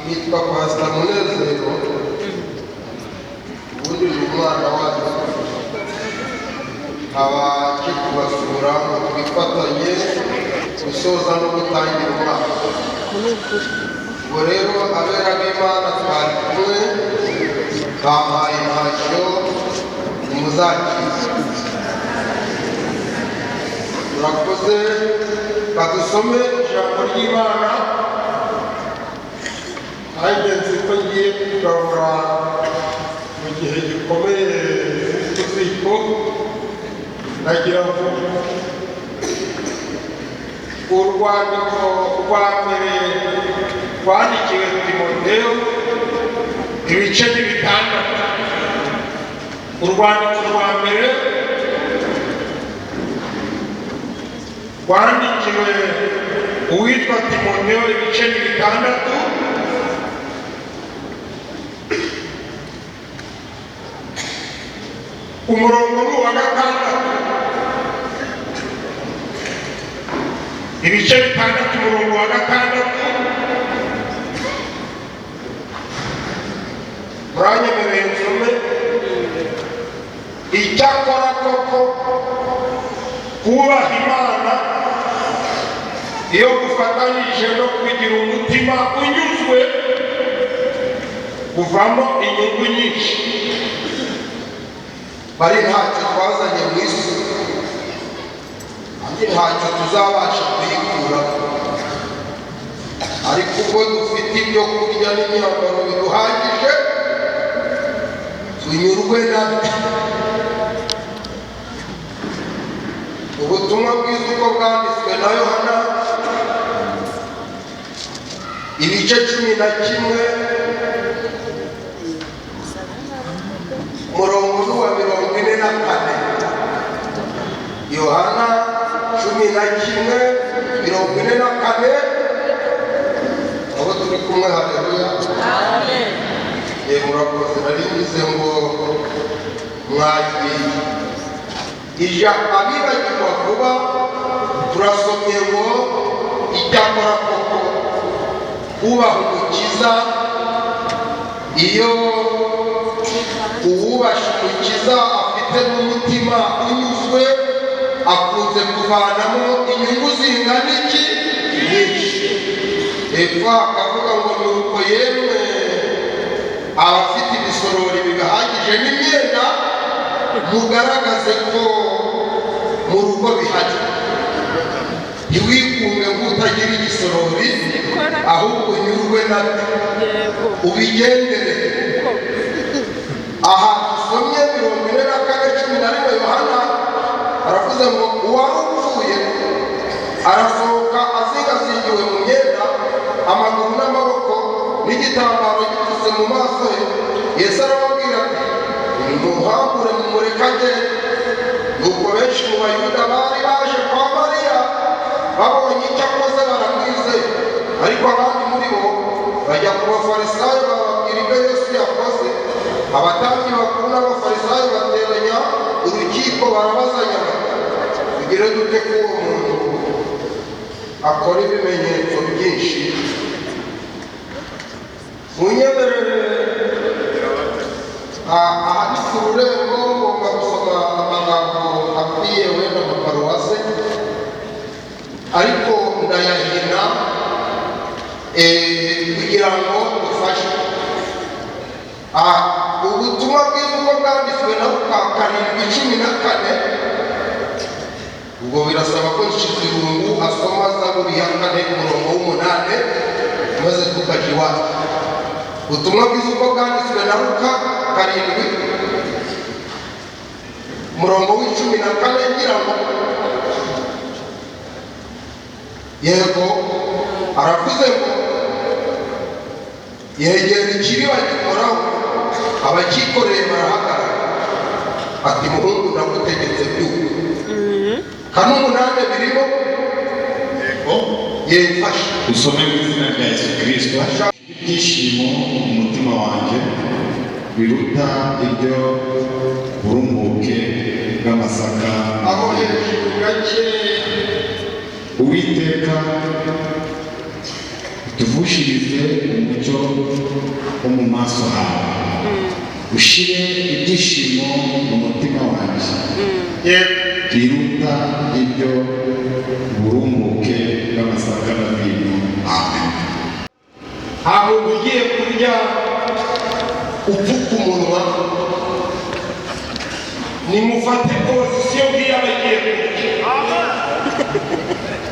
Nitwa Pastor Munezero, ubundi ni umwana wacu, abaje kubasura twifatanye gusoza no gutangira umwaka. Ubwo rero abera b'Imana twari kumwe bampaye intashyo muzakiza. Murakoze, badusome ijambo ry'Imana. Agenzi ko ngiye kugabura mu gihe gikomeye cy'uziko nagira ngo urwandiko rwa mbere rwandikiwe Timoteyo ibice bitandatu. Urwandiko rwa mbere rwandikiwe uwitwa Timoteyo ibice bitandatu. Umurongo wa gatandatu, ibice bitandatu, umurongo wa gatandatu. Muranyemereye nsome. Icyakora koko kubaha Imana iyo gufatanyije no kugira umutima unyuzwe kuvamo inyungu nyinshi. Bari ntacyo twazanye mu isi, andi ntacyo tuzabasha kuyikura, ariko ubwo dufite ibyo kurya n'imyambaro biduhagije tunyurwe nabyo. Ubutumwa bwiza uko bwanditswe na Yohana ibice 11 umurongo wa 44. Yohana 11:44. Abo turi kumwe, haleluya, amen. Murakoze. Narigize ngo mwagiye ija abibagirwa vuba. Turasomye ngo icyakora koko kubaha Umukiza iyo uwubasha Umukiza afite afite n'umutima unyuzwe akunze kuvanamo inyungu zingana iki nyinshi. Epfa akavuga ngo nuko yemwe abafite ibisorori bigahagije n'imyenda mugaragaze ko mu rugo bihari. Ntiwikunde nk'utagira igisorori ahubwo unyurwe nabyo ubigendere. Aha dusomye 44:11 Yohana aravuze ngo uwari upfuye arasohoka azingazingiwe mu myenda amaguru n'amaboko n'igitambaro gipfutse mu maso he. Yesu arababwira ati nimuhambure mumureke agende. Nuko benshi mu bayuda bari baje kwa Mariya babonye icyo akoze baramwizeye, ariko abandi muri bo bajya ku bafarisayo bababwira ibyo Yesu yakoze. Abatambyi bakuru n'abafarisayo bateranya urukiko barabazanya bati tugire dute ko uwo muntu akora ibimenyetso byinshi? Munyemerere aha ku rurembo ngomba gusoma amagambo akwiye wenda mu paruwase, ariko ndayahina kugira ngo dufashe. Ubutumwa bwiza uko bwanditswe na Luka 7:14, ubwo birasaba ko Shizirungu asoma Zaburi ya 4:8 maze tukaja iwacu. Ubutumwa bwiza uko bwanditswe na Luka 7:14 ngira ngo yego aravuze ngo yegera ikiriba gikoraho, abakikoreye barahagarara ati muhungu ndagutegetse byuko. 8 birimo yego yemfashe. Usome mu izina rya Yesu Kristo. Ibyishimo umutima wanjye biruta ibyo burumbuke bw'amasaka. Aho hejuru gake Uwiteka tuvushirize umucyo wo mu maso hawe, ushire ibyishimo mu mutima wanjye biruta ibyo burumbuke bw'amasaka n'ibintu. Amen. Ntabwo ugiye kurya upfuka umunwa, nimufate pozisiyo nk'iyo abagiye kurya.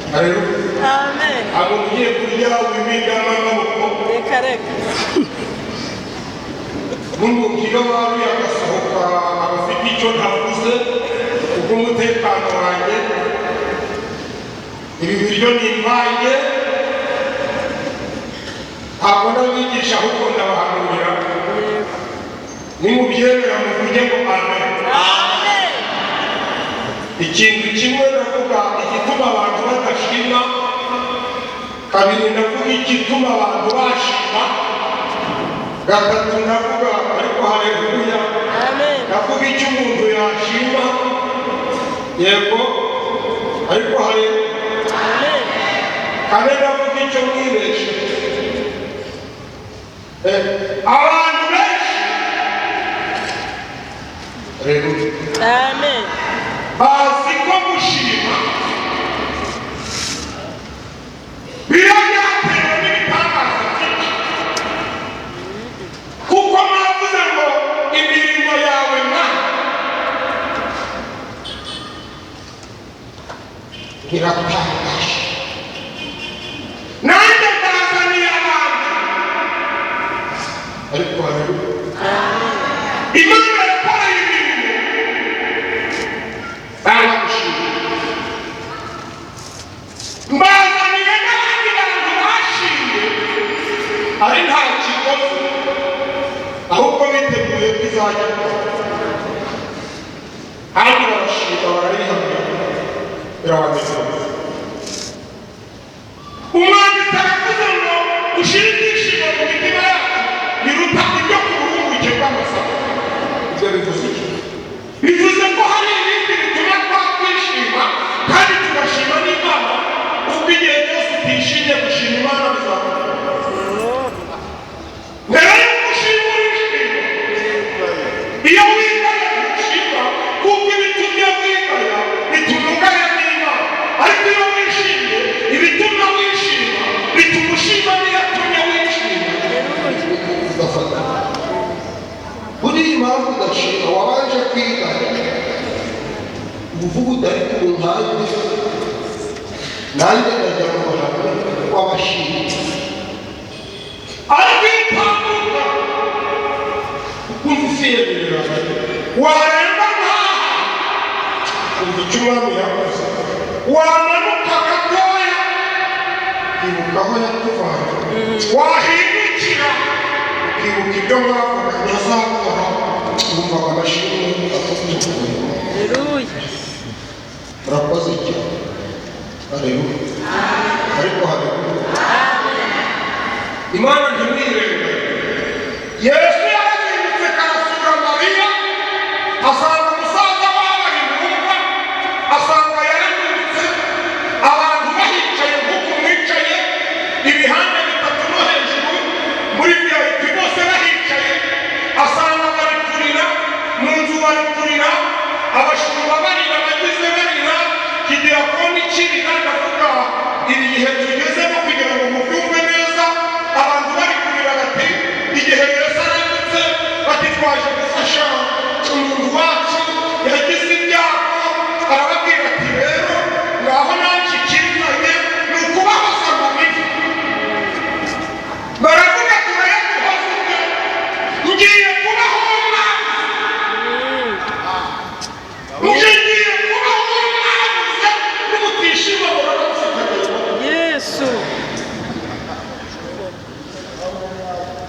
Amen. Ntabwo ugiye kurya wibindamo amaboko. Reka reka. N'umubwiro wawe agasohoka abafite icyo ntavuze kubw'umutekano wanjye. Ibi biryo ni imvange, ntabwo ndabigisha ahubwo ndabahanurira. Nimubyemera muvuge ngo amen. Amen. Ikintu kimwe ndavuga igituma abantu badashima, kabiri ndavuga igituma abantu bashima, gatatu ndavuga ariko haleluya. Amen. Ndavuga icyo umuntu yashima, yego ariko haleluya. Amen. Kane ndavuga icyo mwibeshe. Abantu benshi haleluya. Amen. Bazi ko gushima biba byatewe n'ibitangaza byinshi, kuko mwavuze ngo imirimo yawe Mana iratangaje. Nanjye ndazaniye abantu ariko haleluya. Imana yakoreye imirimo baragushima. Mbazaniye n'abandi bantu bashimye ari nta kibazo, ahubwo biteguye bizajya kandi barashima barayihamya birabanezeza. Umwanditsi aravuze ngo ushire ibyishimo mu mitima yacu biruta ibyo ku burumbuke bw'amasaka. Ibyo bivuze iki? Bivuze ko hari ibindi bituma twakwishima kandi tugashima n'Imana, kuko igihe cyose utishimye gushima Imana bizakora. Mbere y'uko ushima urishima, iyo wigaye gushima uvuga utari ku ntange nanjye ndajya mu ruhame rw'abashimwe ariko itambuka ukumva ufiyemerera waremba nkaha kumva icyo umwami yakoze wamanuka gatoya ukibuka aho yakuvanye wahindukira ukibuka ibyo mwavuganye azakora wumva amashimwe akutukuye. Urakoze cyane. Haleluya. Ariko haleluya. Imana ntimwirenge. Yesu yarazindutse karasura Mariya asanga umusaza wabo ari mu mva asanga yarandutse abantu bahicaye nk'uko mwicaye ibihande bitatu no hejuru muri VIP bose bahicaye asanga bari kurira mu nzu bari kurira abashumba barira abagize barira kigira konti kirira ndavuga iri gihe tugezemo kugira ngo mubyumve neza abantu bari kurira bati igihe Yesu arandutse bati twaje gufasha umuntu wacu yagize ibyago arababwira ati rero ngaho nanjye ikizanye ni ukubahoza mu mivu baravuga turayaduhoze ngiye kubaho ngiye kubaho mwabuze n'umutishima murabafite Yesu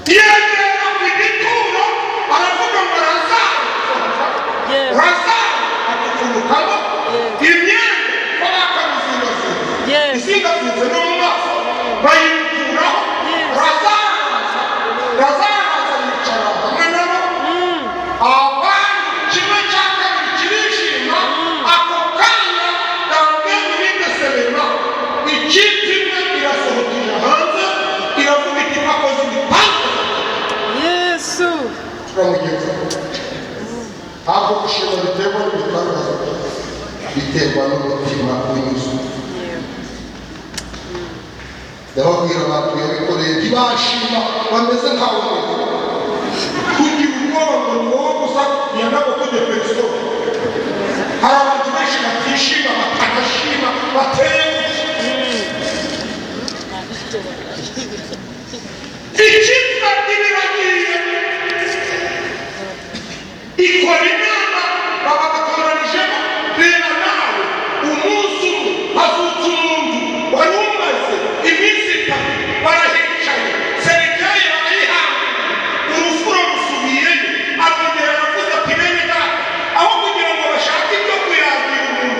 yegera ku gituro aravuga ngo Lazaro atukurukamo imyenda ko bakamuzingazinze izingazinze no mu maso bayikuraho Lazaro yicara hamwe nabo abantu kimwe cya kabiri kirishima ako kanya ntabwo ibideserema ikipe imwe irasohokera hanze iravuga iti akoze ibitangaza Yesu turamugeza ntabwo gushima biterwa n'ibitangaza biterwa n'umutima unyuze ndababwira abantu yabikoreye ntibashima bameze nkawe kugira ubwoba ngo ni wowe gusa ntiyanabwo ko depereso hari abantu benshi batishima batanashima bateye ikiza ibiragiye ikora inama baba batoranijemo reba nawe umunsi umwe hazutse umuntu wari umaze iminsi itatu barahicaye serikali barayihabwa urufuro rusubiyeyo akongera aravuze ati bene data aho kugira ngo bashake ibyo kuyagira umuntu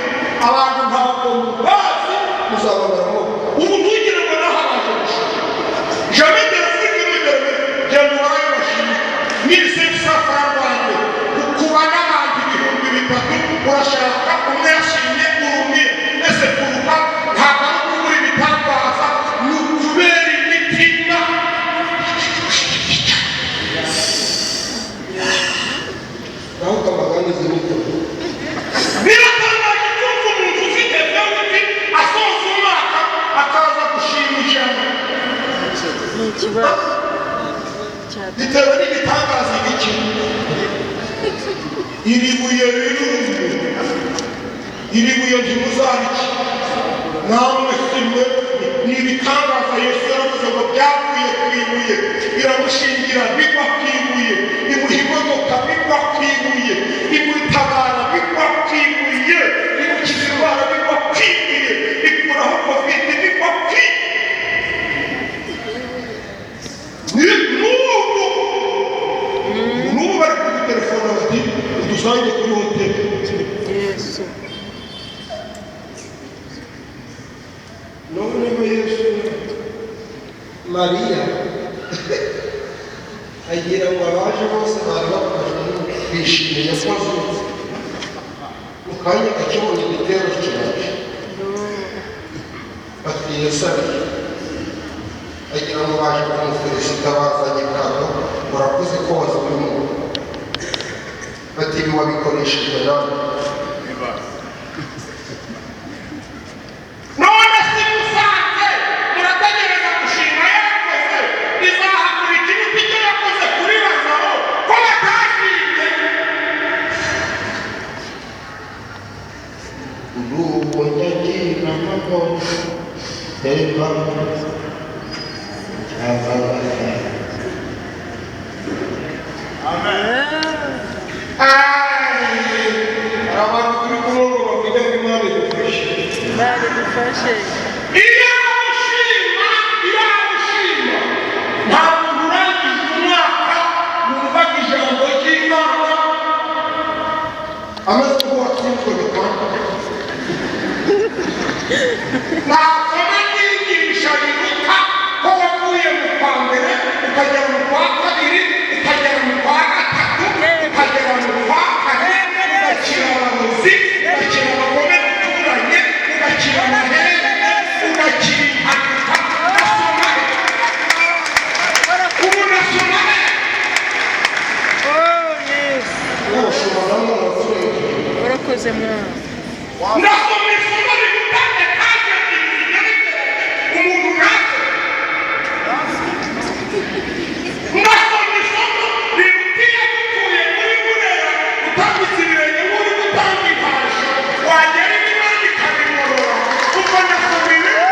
abantu ntabwo bazi muzababaramo ubu ntugire ngo naho abaje gushaka jamais de l'Afrique moderne genda uraye bashimye 1700 francs rwanda kuba n'abantu ibihumbi bitatu urashaka umwe yashimye urumye ese kuruka ntabwo ari ukubura ibitangaza ni ukubera imitima naho ukabaganiza imitobe biratangaje kumva umuntu ufite dawidi asoza umwaka akaza gushimisha ni ikibazo bitewe n'igitangaza iki iri buye rirumye iri buye ntimuzariki namwe simwe ni ibitangaza Yesu yaravuze ngo byavuye ku ibuye biramushingira bigwa ku ibuye imuha imodoka bigwa ku ibuye imutabara bigwa ku ibuye imukiza indwara bigwa ku ibuye ikuraho kovide bigwa ku ibuye n'ubu bari kuri telefone bati udusange kuri hoteli Yesu noneho Yesu Mariya agira ngo abaje bose bari bafashwe bishimiye ko azutse mu kanya gakibona igitero kiraje bati Yesu ariye agira ngo baje kumufelisita bazanye kado murakoze ko wazurimo bati ibi wabikoresheje nawe none si musanze murategereza gushima yakoze izahakurikira icyo yakoze kuri Lazaro ko batashimye urugo nyagira amagoro heba abantu turi kumwe bakujya ngo Imana idufashe. Imana idufashe. Iragushima nta muntu urangije umwaka wumvaga ijambo ry'Imana amaze kuba watsinzwe bitanga ntasoma n'inyigisho biruta ko wavuye mu kwa mbere ukagera mu kwa kabiri ukagera mu kwa gatatu ukagera mu kwa kane ugakira abarozi ugakira abagome duturanye ugakira amahembe ugakira impanuka ugasoma ubu nasoma n'abashumba nabo n'abaturage Urakoze mwana. ndasoma isomo rigutanga kandi umuntu natwe ndasoma isomo rigutiye gukuye muri burera utambitse ibirenge muri gutanga impasha wagera imana ikabimorora kuko ndasoma ibintu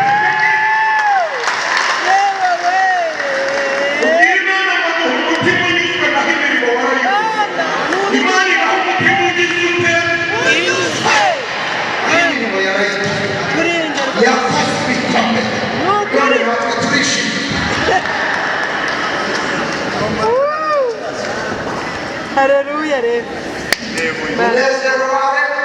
ubwira imana ngo umutima unyuzwe naho imirimo warayikora imana igaha umutima ugize ute imirimo yarayikora yafashwe ikomeye none natwe turishimye. Haleluya rero. Munezero wareka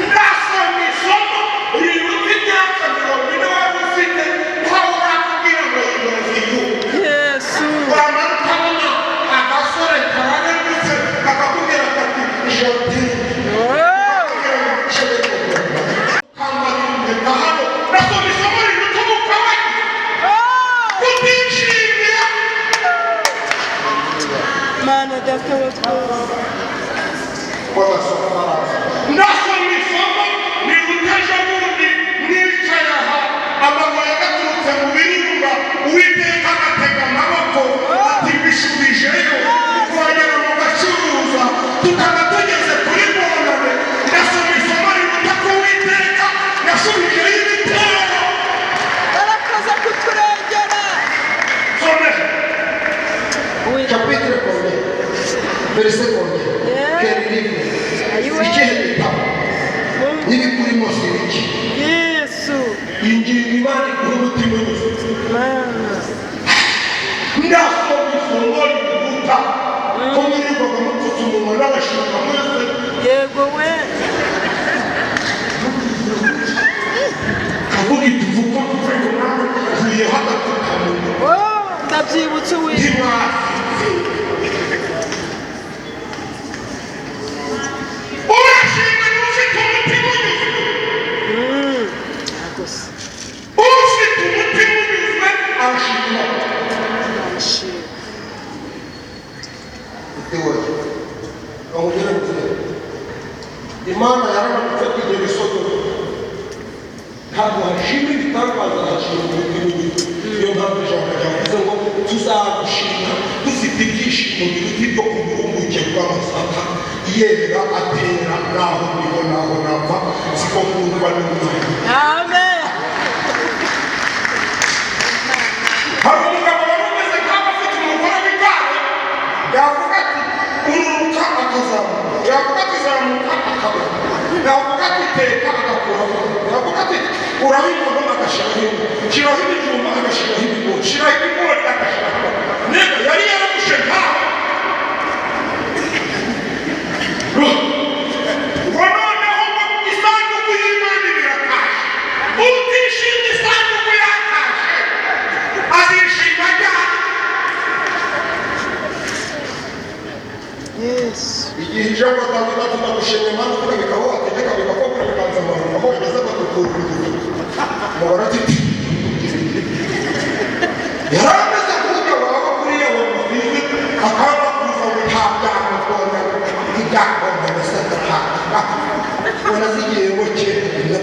ndasoma isomo riruta imyaka 40 wari ufite ntawe urakubwira ngo yibaziyu Yesu. wamara ukabona agasore kararembutse kakakubwira kati joti kambarimbeka hano ndasoma isomo riruta umukwe kutishimira Mana data wa twese. ndasoma isomo riruta bundi mwicaye aha amaguru yagaturutse mu birunga uwiteka agatega amaboko ati bishubijeyo ukongera mu gacuruza tukaba tugeze kuri bonane ndasoma isomo riruta ko uwiteka yasubijeyo ibitero. Urakoze kuturengera. Somera chapitre combien verset combien quel livre ikihe gitabo n'ibikurimo zibiki Yesu. ingingo imana iguha umutima unyuze Mana. ndasoma isomo riruta ko mwirirwaga mupfutse umunwa n'abashuka mwese Yego we. kavuga ituvuga kuko nawe tuyeho agapfukamunwa Ndabyibutse we. ntimwasi urashimwe n'ufite umutima unyuze Gusa. ufite umutima unyuzwe arashimwa Shit. bitewe bamubwira ngo Imana yaramutse kugera isodoma ntabwo hashima ibitangaza hashima umutima unyuzwe niyo mpamvu ijambo ryavuze ngo tuzagushima dufite ibyishimo biruta ibyo ku burumbuke bw'amasaka yera atera naho niho naho napfa siko kundwa n'umwana. Amen. Hari umugabo wari umeze nk'aho afite umugore w'igare yavuga ati ururuka akazamuka yavuga ati zamuka akabona yavuga ati teka agakuraho yavuga ati uraho inkono agashyiraho inkwi shyiraho ibijumba agashyiraho ibigori shyiraho ibigori agashyiraho neza yari yaramushe nkawe ngo noneho isanduku y'Imana iratashe utishimye isanduku yatashe azishima cyane. Yesu. igihe ijambo Dawidi ati ndagushimye Mana kuko bikaba wategeka bigakora bikanza amahoro aho yageze bagakura ibintu mubara ati yarameze kuburyo waba kuriya wamufize akaba kuza ngo nta byago mbona ibyago mbese ubona zigiye ngo kera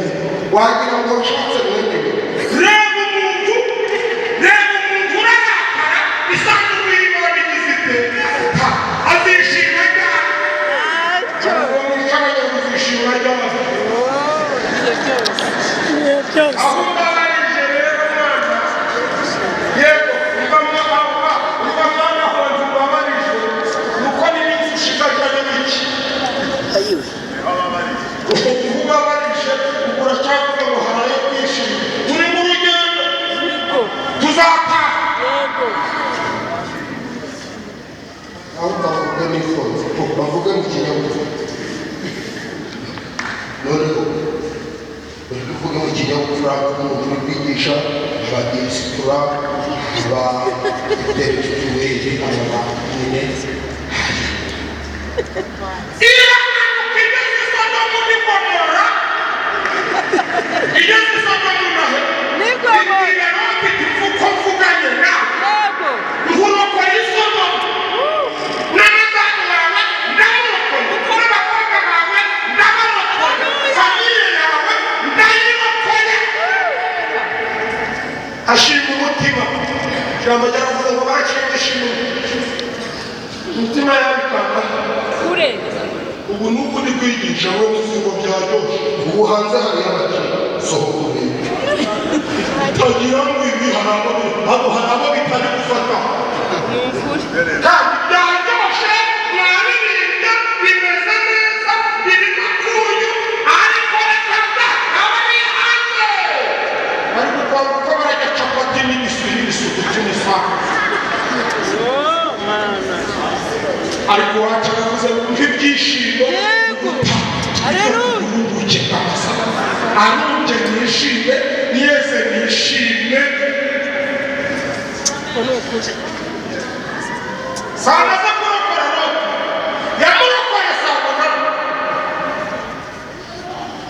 wagira ngo nshatse mwene reba umuntu urarakara isanduku y'Imana igize iteka azishima cyane azishima cyane Yesu. aho mbabarije rero mwana yego umva mwana honze mbabarije nuko n'iminsi ushigaje ari mike ayiwe ubabarije uracyavuga ngo haraye kwishima turi mu rugendo tuzataha Yego. aho utavuga n'ifonze bavuga mu kinyabupfura noneho bari kuvuga mu kinyabupfura umuntu uri kwigisha abadisitura abaterejuweri abanyine iyo igeze isonga muri komora igeze isonga mu nahe ibwira n'abafite ipfuko mvuganye nawe Yego. nkuroko y'isomo n'abadamu bawe ndabarokoye n'abakobwa bawe ndabarokoye famiye yawe ndayirokoye ashima umutima ijambo ryaravuze ngo baciye umutima yabikanga Kure. ubu nuko uri kwigisha wowe n'ingingo byaryoshye ubu hanze hari abakiriya sohoka urebe utagira ngo ibi hari abo bitari gufata kandi byaryoshye mwabirimbye bimeze neza birimo akunyu ariko reka abari hanze bari gukwambuka barajya capati n'ibisuku by'imisaha Oh, mana. ariko wacu aravuze ngo ibyishimo Yego. Haleluya. urubuke bw'amasaka arunge nishime yeze nishime sana zo kurokora roho yamurokoye sabuga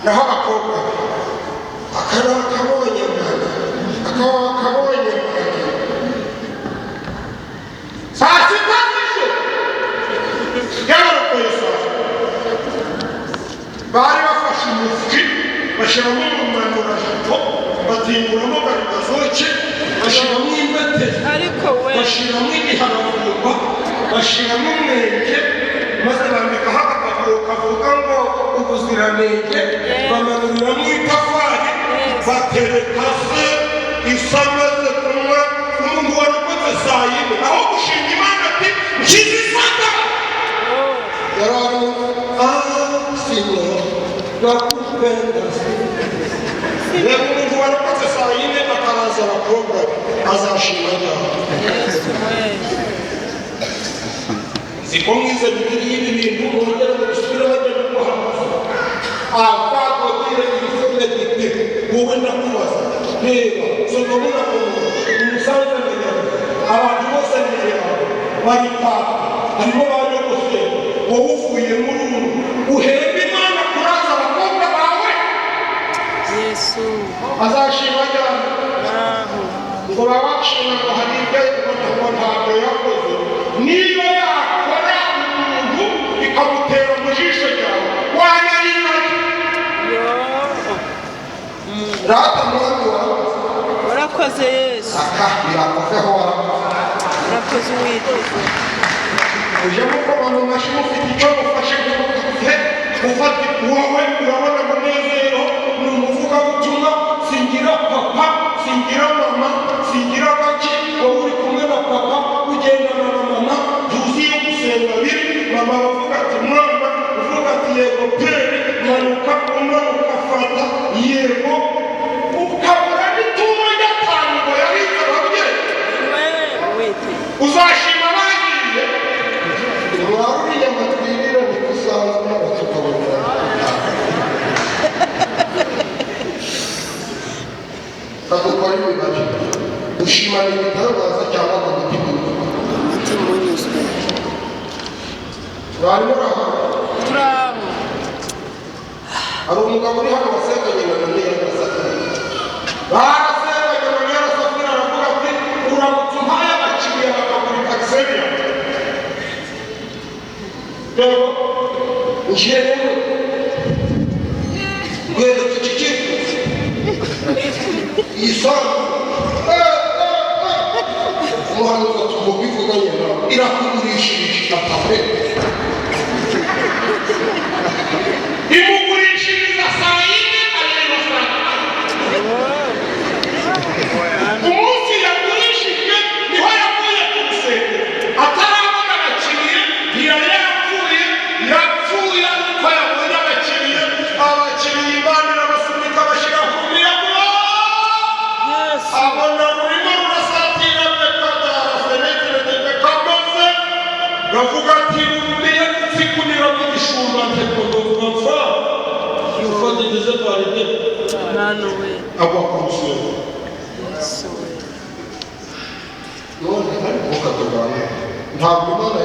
naho abakobwa akaba akabonye mwana akaba akabonye mwana saa sita z'ijoro yamurokoye sabuga bari bafashe umufuki bashyiramo umunanurajipo batinguramo garigazoke bashyiramo imbeteri Ariko we. bashyiramo igiharavurwa bashyiramo umwenge maze bandikaho agapapuro kavuga ngo ubuziranenge bamanurira itafari batereka se isa amaze kunywa umuntu warakoze saa yine aho gushima imana ati nshyize isaka yarari sino nakupenda reba umuntu warakoze saa yine akaraza abakobwa azashima ryabo Yesu we. siko mwize bibiliya ibi bintu mwongera ngo bisubire bagenda kuhamaza avagotire ibisebe gite wowe ndakubaza reba sodomu na gomora umusanze n'ijana abantu bose n'ijana bari papa harimo ba nyogosenge wowe uvuye muri ubu uhemba imana kuraza abakobwa bawe Yesu. azashima ryabo Naho. ngo babashima ngo hari ibyo ngo ntabwo yakoze niba yakora umuntu bikamutera mu jisho ryawe wanayimara Yo. rata mwami wawe Warakoze Yesu. aka birakoveho warakoze Warakoze Uwiteka. uje muko abantu mashini ufite icyo mufashe nk'umutuhe ufata wowe urabona Munezero ni umuvugabutumwa singira papa singira mama singira baki wowe uri kumwe na papa ugendana na mama tuziye gusenga biri mama bavuga ati mwana uvuga ati yego pere manuka umanuka fata yego ukabura n'ituma ry'atanu ngo yabize ababyeyi We. Uwiteka. uzashima bagiye mwaburiye amatwirira ntikusanga n'abatukabona akukora imibare ushimana ibitangaza cyangwa mu mutima umutima unyuzwe barimo urahara Turaho. hari umugabo uri hano wasenganye na Nyirasafira barasenganye na Nyirasafira aravuga ati uramutse umpaye abakiriya bakagura tagiseriya rero njyewe guhereza iki cyifuzo iyi sanga umuhanuzi ati ngo bivuganye nawe irakugurishirije atape imugurishiriza saa yine areba saa divisé par les deux. Avoir conscience. Non, il n'y a pas de problème. Ntabwo Imana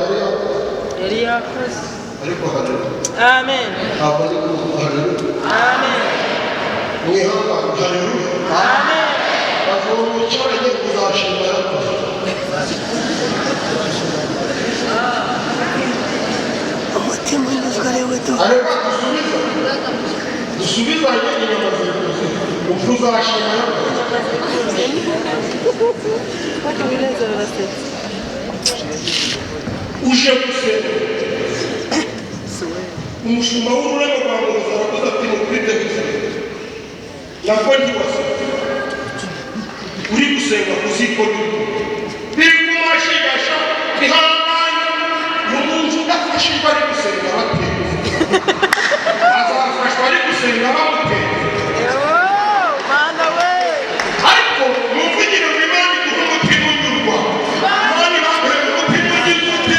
yari yakoze. Ariko haleluya. Amen. Ntabwo ari haleluya. Amen. Mwihangane haleluya. Amen. Bavuga cyane kuzashima yakoze. umutima unyuzwe ari we do Ariko dusubiza inyama zikuze. Uzashima yakoze. Munezero arasetse. Uje gusenga. Umushumba w'ururabo rwa Munezero aravuze ati mukwite gusenga. Ntabwo ntiwase. Uri gusenga kuzikora. Biri kumashigasha bihanganye. Umuntu udafashijwe ari gusenga bateye. Azafashwa ari gusenga bamuteye. Mana we. Ariko muvugire ngo Imana iduhe umutima unyurwa. Imana ibahe umutima unyuzwe.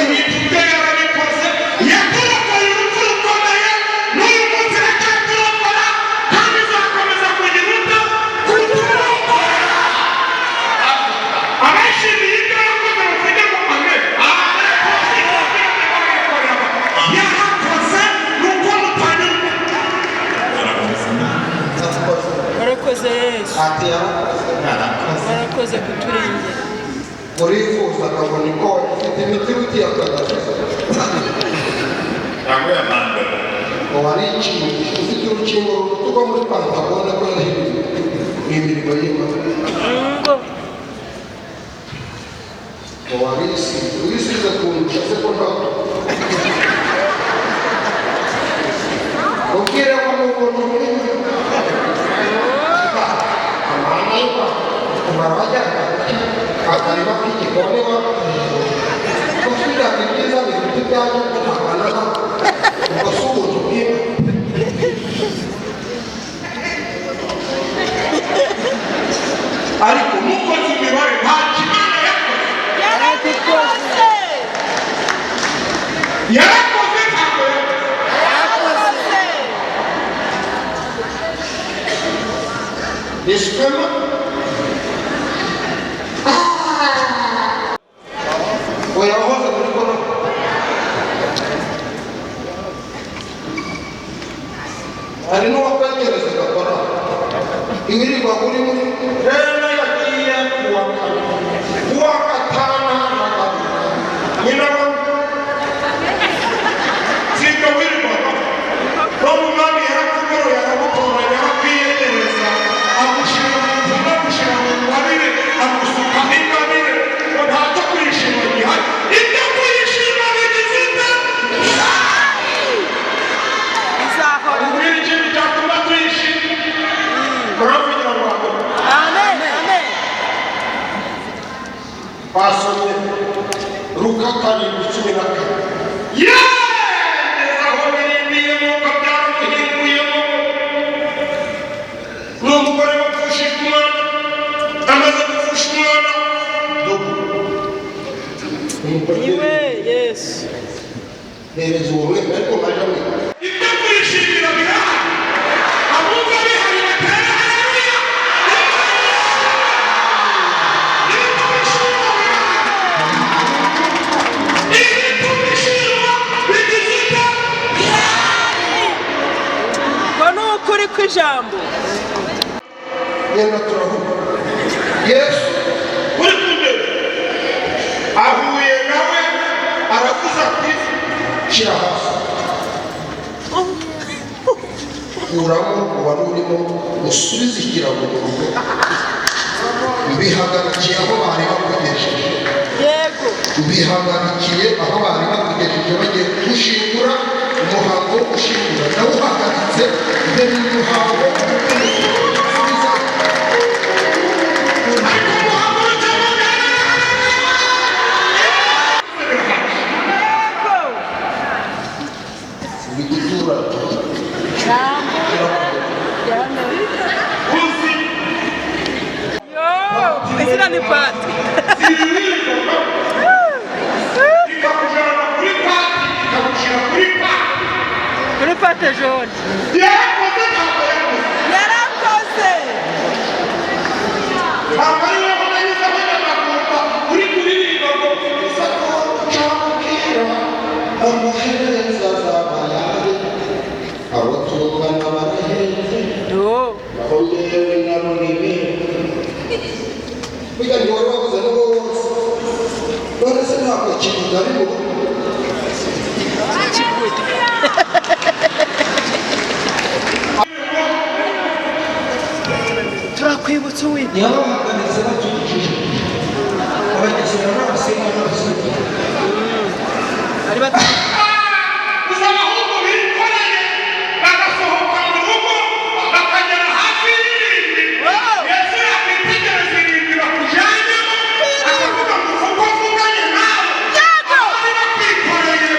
Ibintu bye yarabikoze. Yatorokoye urupfu rukomeye. N'uyu munsi iracyaturokora. Kandi izakomeza kugira uta kuturokora. Abashimiye ibyo yakoze bavuge ngo amen. Yarakoze nuko mutanyurwa. Warakoze Yesu. Ati yarakoze. Warakoze kuturengera. Urifuza akabona ko ufite imiti utiyakagaje. Ntabwo yamanda. Wari ikintu ufite urukingo rutuba muri Pantagone ko yahiye imirimo y'Imana. Wari wisize ku nshase ko ntabwo. Ubwire ko n'ukuntu muri amahanga y'Imana barabajyaga akarima k'igikoni kugira ngo ibyiza bifite ibyanyu ko ntabana ubwo si ubuntu bw'Imana. Ariko mukoze imibare nta kimana yakoze. Yarakoze ntabwo yakoze. Niswema oya wahoze muri korona. Hari n'uwakwegereza korona. Iwirirwa kuri muri rero yagiye kuwa gatanu na kabiri. Nyina Siko wirirwa. Romu mami yarakugoro yaragutoranya akwiyegereza. Agushira mu ngabire, agusuka ingabire. Ngo ntacyo kwishima gihari. Ibyo kwishima bigize ite? Izahora. Ubwira ikintu cyatuma twishima. Muravugira ngo Amen. Amen. basomye Luka 7:14. Aho birindiyemo kabyarumuhinguyemo. N'umugore wapfushije umwana amaze gupfusha umwana. Iwe Yesu. Hereza uwo mwenda ariko mwajya mwita. Ibyo kwishimira birahari. Abumva bihari batera haleluya. Ibyo kwishima bigize ite? Ngo ni ukuri kw'ijambo. Yenda turavuga. Yesu uri kumwe ahuye nawe aravuze ati shyira hasi. Kuramo uwari urimo usubize ikirago mu rugo. Mbihagarikiye aho bari bakugejeje. Yego. Mbihagarikiye aho bari bakugejeje bagiye gushingura umuhango wo gushingura. Nawe uhagaritse imbere y'umuhango wo gusubiza. Bigitura. Yo, izina ni Pati. Ikakujyana kuri pati, ikagushyira kuri pati. Kuri Dufate John. yarakoze ntabwo yakoze Yarakoze. ntabwo ari we wanyuzeho nyamakumva uri kuririmba ngo isako cyamubwira amuhereza zabayari abotungana baraheze aho yewe na runini burya ni wari wabuze n'uwo wose none se ntabwo kibuga ari mu Turakwibutsa uwitwa. yabahaganiza batujije abagesera n'abasenga n'abasore Ari bati gusa abahungu bikoreye bagasohoka mu rugo bakagera hafi y'irindi yesu yakwitegereza irindi bakujyanyemo akavuga ngo uko uvuganye nawe abari bakwikoreye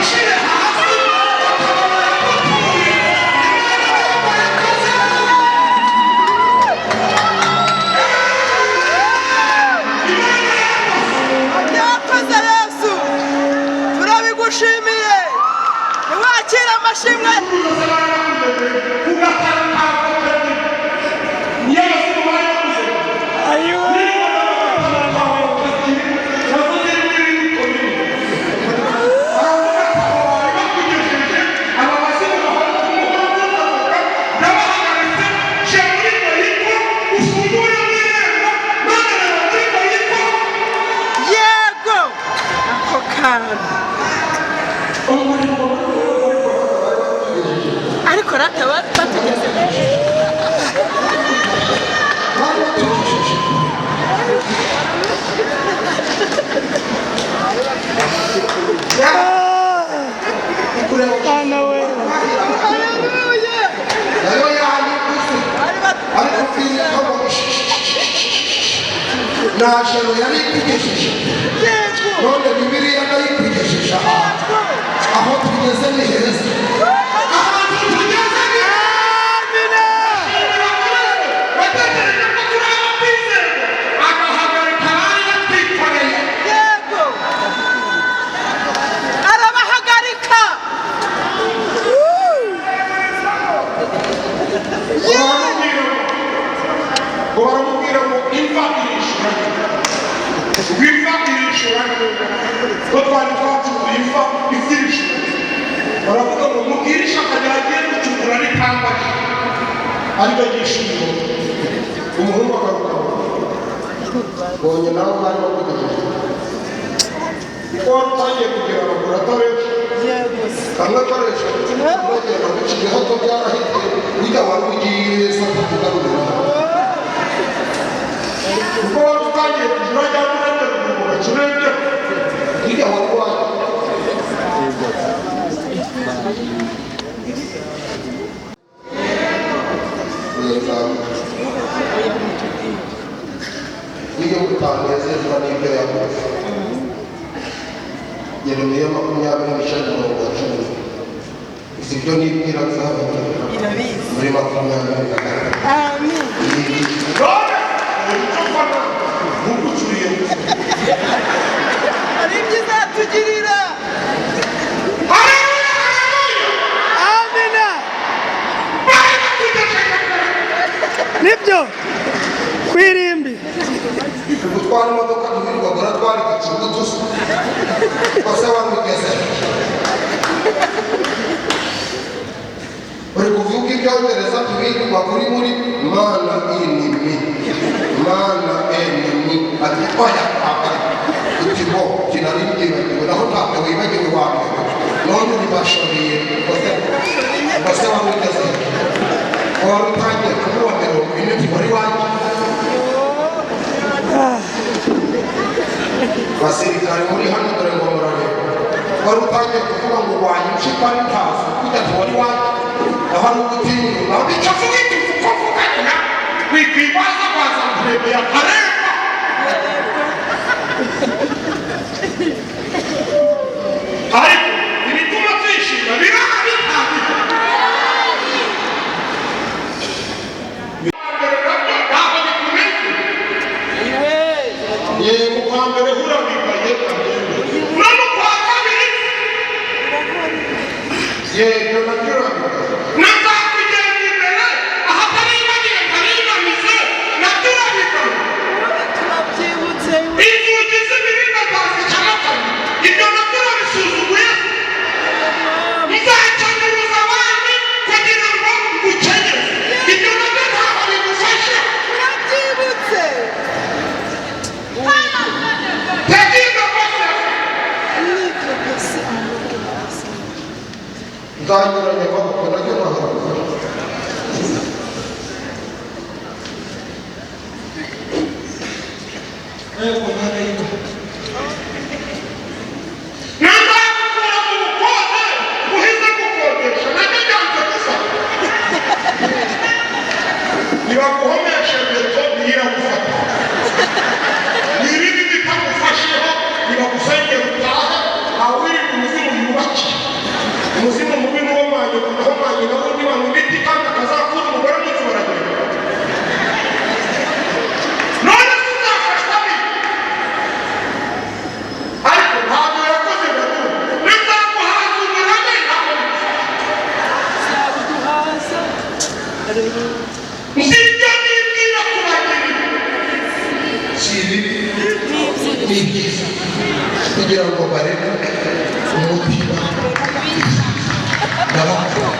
ushyire hasi bakaba baragutuye yakoze Yesu. Turabigushimiye. Niwakira amashimwe. Yego. Ako kana. Ariko rata batugeze. Ana we. Haleluya. nayo yandikuze ariko kwiyitaho nta joro yari ikugejeje Yego. none bibiliya nayo ikugejeje aho tugeze ni heza ahantu tugeze ni Amina. bategereje ko turaba kwizerwa agahagarika abari batwikoreye Yego. Arabahagarika. ngo baramubwira ngo imva irishura imva irishura ko twari twatuye imva izirishura baravuga ngo mubwirisha akajya agiye gucukura n'ipamba ariko yishimiye umuhungu agaruka bonye nawe bari bakugejeje kuko watangiye kugira amaguru atabenshi Yego. kamwe akoresha bagenda guciyeho ko byarahitye burya wari ugiye soko kugarurira kuko wari utangiye kujura cyangwa urengera umuntu gacurebye burya wari waje iyo utanezezwa n'ibyo yakoze Yeremiya 20:10 izi byo nibwira nzababwira muri 20. Amen. Hari ibyiza yatugirira. Amina. Nibyo. Kwirimbi. gutwara imodoka duhirirwa twari gacugu dusa bose bamugeze bari kuvuga ibyongereza tubirirwa muri mana enemy ati oya papa uti bo kinarindiriwe naho ntabwo wibagiwe wawe none ntibashobeye bose bamugeze wari utangiye kumuha 40 wari wanjye basirikare muri hano dore ngo murareba wari utangiye kuvuga ngo wanyice ko ari ntazi kujya wari wanjye aho ari ugutinyura naho nicyo avuga iti uko avuganya wikwibaza baza kurebera akareba ariko ibituma twishima birahari mbere hurabikaye none kwa kabiri yego Sibyo nibwira ku bageni. Si bibi. Ni byiza. Kugira ngo barebe umutima n'abakora.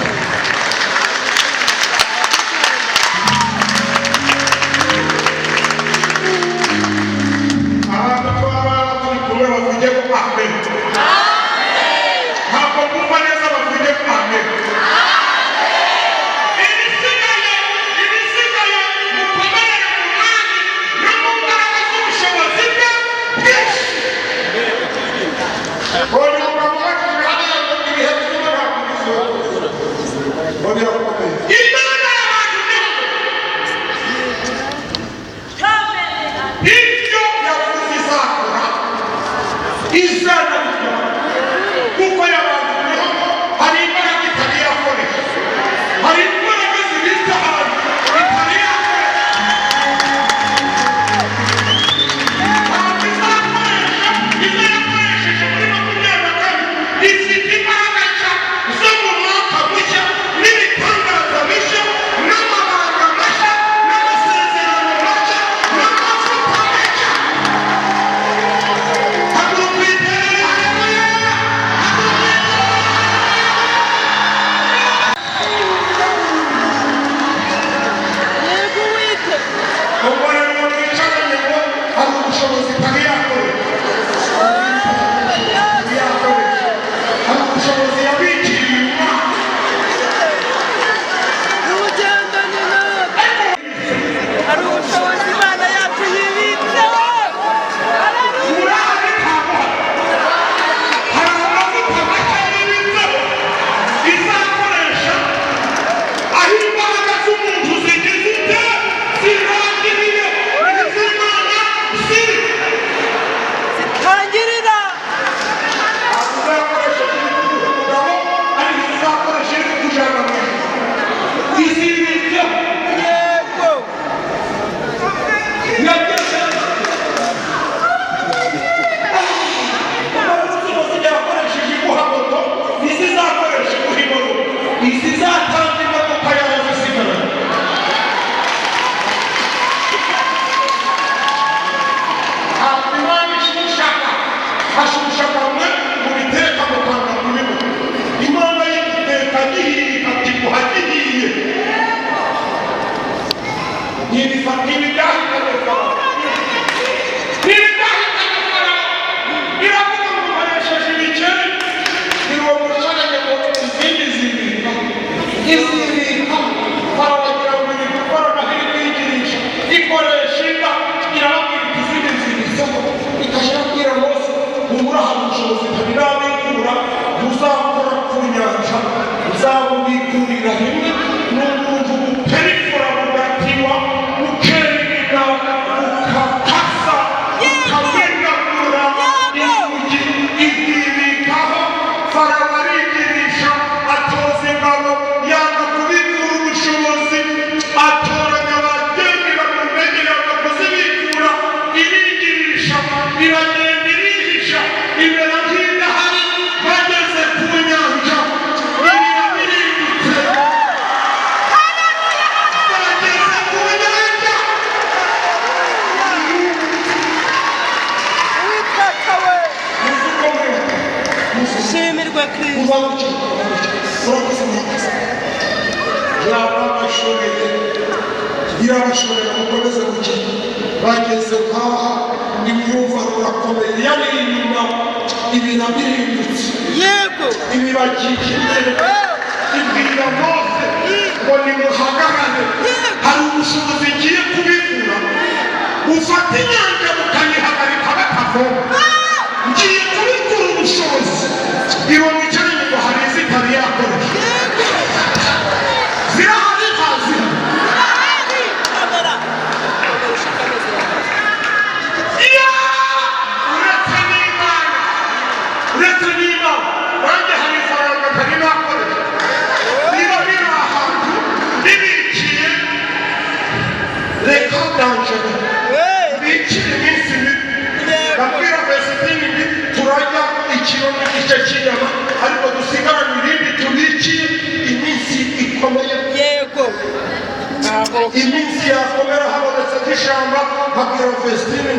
iminsi yakomera habonetse nk'ishyamba habwira Vestine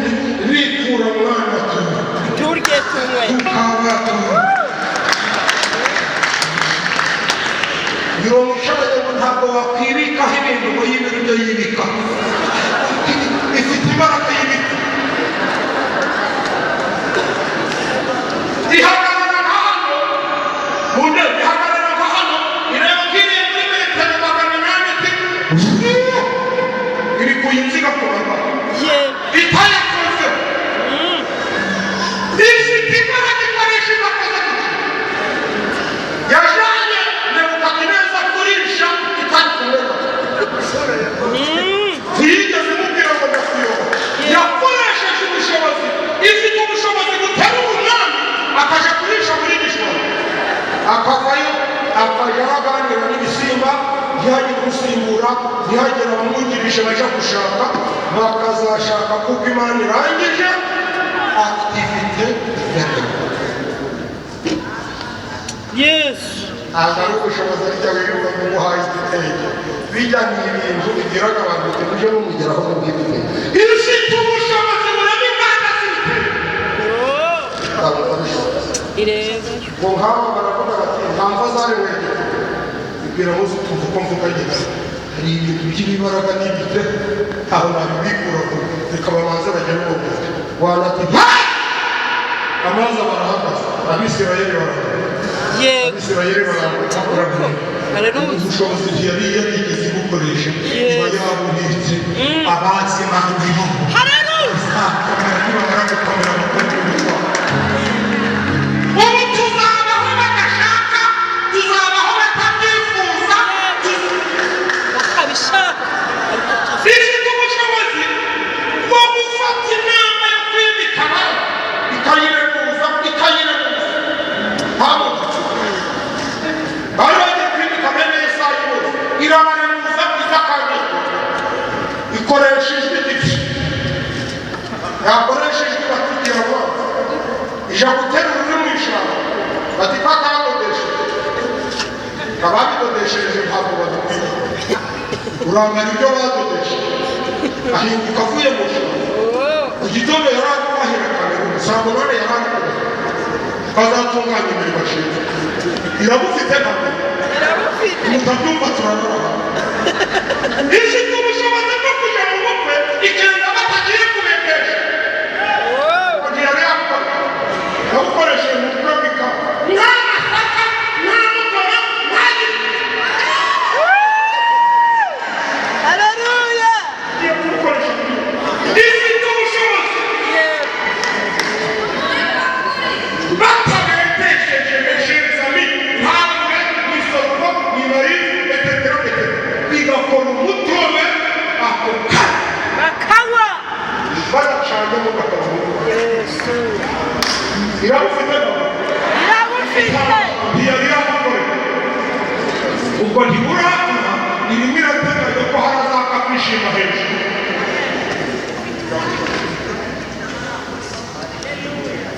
rikura mwana turye tunywe biro mushaje ntabwo wakwibikaho ibintu ngo yibire ibyo yibika ifite imbaraga y'ibiti ihagarara hano mu ntebe ihagarara hano ireba nk'iriya muri metero 800 iri kuyinziga ku baba itayakoze ifite imbaraga ikoresha ibakoze yajanye nebukadineza kurisha itari kumera ntiyigeze mubwira ngo ndakuyoba yakoresheje ubushobozi ifite ubushobozi butari umwami akaja kurisha muri nijoro akavayo akaja aganira n'ibisimba ntihagire umusimbura ntihagire abamwungirije baja gushaka bakazashaka kuko imana irangije activite yesu ari ubushobozi ariko wirirwa mu guhaye igitenge bijya ni ibintu bigiraga abantu ngo muje mumugeraho mu bwite ifite ubushobozi bureba imana zifite irebe ngo nk'aba baravuga bati ntamva zari wegera bibwira muzi tuva uko mvuga gisa hari ibintu by'ibibaraga n'ibite aho nabibikura bikaba amazi bagera uwo gusa wanati amazi barahagaze abisirayeli barahagaze abisirayeli barahagaze ubushobozi yari yarigeze gukoresha iba yabuhitse abazi mahuriro azakomera nibamara gukomera mu kundi witwa ubu tuzabaho bagashaka tuzabaho batabyifuza bakabishaka ifite ubushobozi bwo gufata inama yo kwimikana ikayireguza ntabwo bari bagiye kwimika bene Yesayi bose irabareguza izakanirwa ikoreshejwe igiti yakoreshejwe batugira amazi ija guterura uri mu ishyamba bati ko atadodesheje ababidodesheje ntabwo badukwiye urangana ibyo badodesheje ahinduka avuye mu ishyamba ku gitondo yari ari kubaherekana usanga none yari ari kubaherekana bazatunganya imirimo ashinzwe irabufite ntabwo mutabyumva turarora ifite ubushobozi bwo kujya mu bukwe ikenda batagiye kubekesha kugira ngo yakore yabukoresheje mu bukwe bw'ikawa nta masaka nta mugabo nta giti haleluya igiye kubukoresha ifite ubushobozi batabetesheje eshezami ntabwe n'isoko n'imari etetera igakora umutobe ako kanya bakanywa baracanyemo bakavura yesu irabufite ntiyari yamukorera ubwo ntiburakura irimo irateganya ko harazaka kwishima hejuru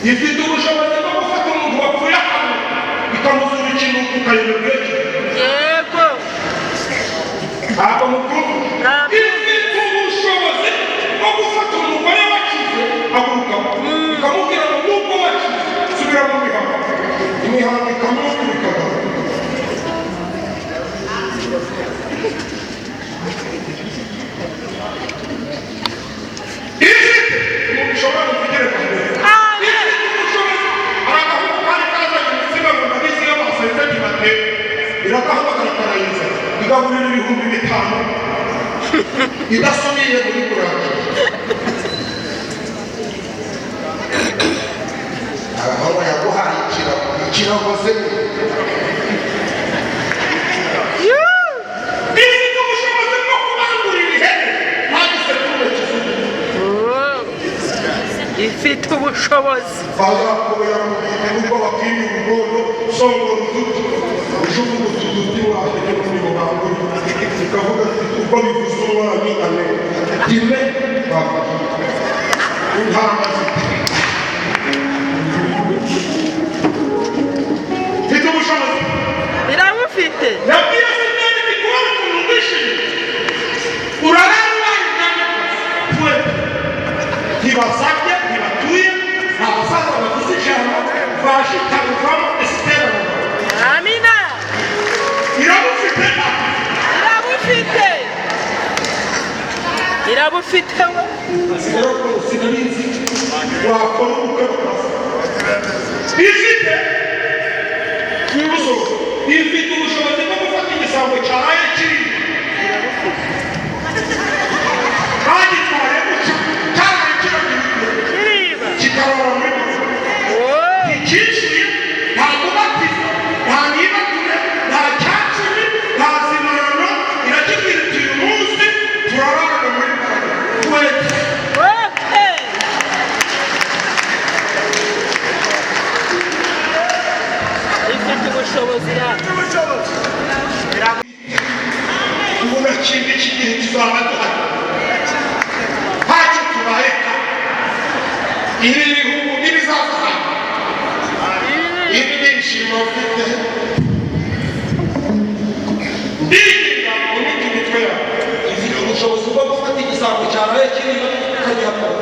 ifite ubushobozi bwo gufata umuntu wapfuye akanwa ikamuzura ikintu ukayibebweke yego ntabwo mukuru ifite ubushobozi bwo gufata umugore wakize aguruka ikamubwira ngo nubwo wakize subira mu mihango imihango ikamwukurikaga ifite ubushobozi bugere ku mbere ifite ubushobozi aragahugu kari kazanye umutsiga ngo ndabizi iyo basenze ntibatera iragahamagara karayiza igaburira 5,000 idasubiye muri kuranga abahanga yaguhaye ikirago ze ifite ubushobozi bwo kubangurira ihene ntabise kumwe kizugu ifite ubushobozi bazakubera mu gihe nubwo bakwiriye urugondo usongora uduti ujugunya utuduti wahene muri muhango ikavuga uko bivuze umwami ane dime bafashe intama zifite mfite ubushobozi irabufite yabwiye se byari bikubaye ukuntu ndishimye ndamufite we asigara ko sinarizi wakora ubukwe ifite ifite ubushobozi bwo gufata igisambo cyahaye kiri bagitwaye guca cyahaye kiriba kikarora muri ntikishyuye nta kubatiza nta nibature nta cyacumi nta zimano irakibwira iti uyu munsi turabana muri wese ifite ubushobozi ubona kimwe iki gihe kizaba duhari ntacyo tubareka ibi bihugu n'ibizaza hano ibi ni inshingano mfite ndirinda unita imitwe yawe ifite ubushobozi bwo gufata igisambo cyaraye kiriya ikagihakora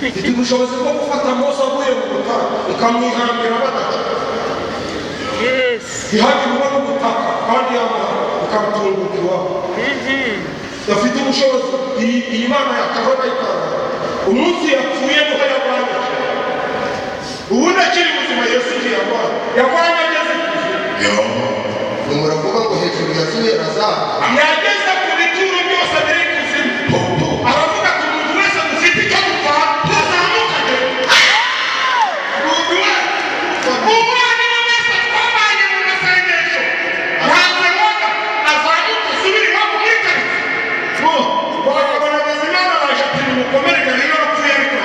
ifite ubushobozi bwo gufata Mose avuye mu butaka ikamwihambira badaca ihagire uba n'ubutaka kandi yamuha ikamutunguka iwabo bafite ubushobozi iyi mana yakabona ikanga umunsi yapfuye niho yarwanye ubundi akiri ubuzima Yesu igihe yarwanye ageze ku muravuga ngo hejuru yazuye azaba yageze ku bituro byose biri kuzimu aravuga ati umuntu wese dufite icyo dupfa tuzamukane umwana wese twabanye mu masengesho ntabwo woga azamuka asubira iwabo muri karitsiye bakabona bazimana baje ati nimukomerere niba bapfuye ariko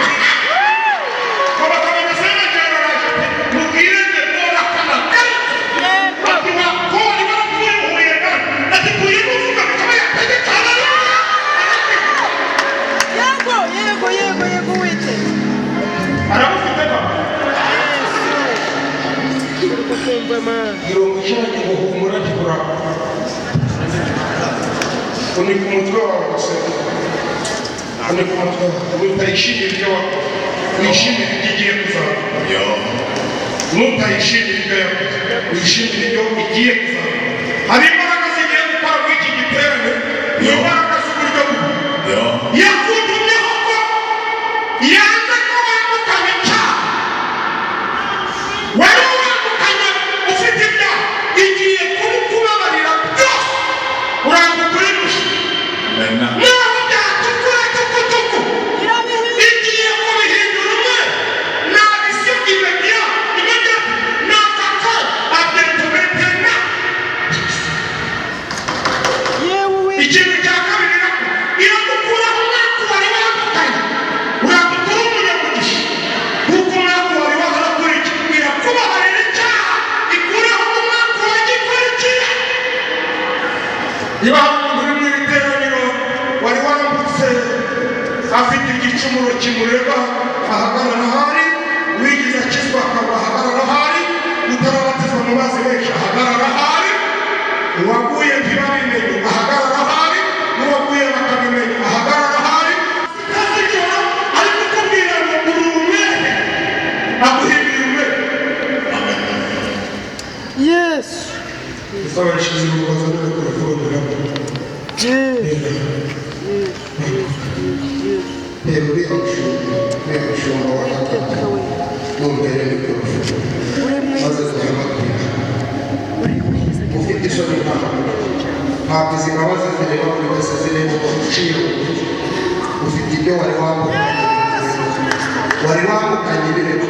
bakabona senateri baje ati mubwire nge nora kana bati wakora barapfuye uhuye nawe ati kuyiba uvuga bikaba yategekana yego wite arabufite ba kumva ma mirongo icyenda guhumura kigura uni ku mutwe wawe gusa uni ku mutwe wawe utayishimira ibyo wakoze wishimira ibyo igiye kuzaba nutayishimira ibyo yakoze wishimira ibyo igiye kuzaba hari imbaraga zigiye gukora muri iki giterane ni imbaraga z'uburyo bumwe yakutumyeho ko yanze ko wambukana icyaha wari wambukanye ufite ibyaha igiye kubabarira byose urambuka uri gusa naho byatukura tukutuku igiye kubihindura umwe nabisibwira bya imenya nakaka abyentometena ikintu cya kabiri nako iramukuraho umwaka wari wambukanye urambuka uri umunyamugisha kuko umwaka wari waharakurikira irakubabarira icyaha ikuraho umwaka wagikurikiye niba hari umuntu uri mu iteraniro wari wambutse afite igicumuro kimureba ahagarara ahari wigize akizwa akaba ahagarara ahari utarabatizwa mu mazi menshi ahagarara ahari uwaguye ntibabimenye ahagarara ahari n'uwaguye bakabimenye ahagarara ahari utazijora ari kukubwira ngo uri umwere aguhindura umwere yesu isaba Shizirungu Batubwiye kurafurumira uriya mushumba wa gatatu n'umbere mikorofone maze tuyabatwira ufite isoni ntabwo izi mbabazi zireba buri wese zireba ngo uciye ufite ibyo wari wambukanye ibirego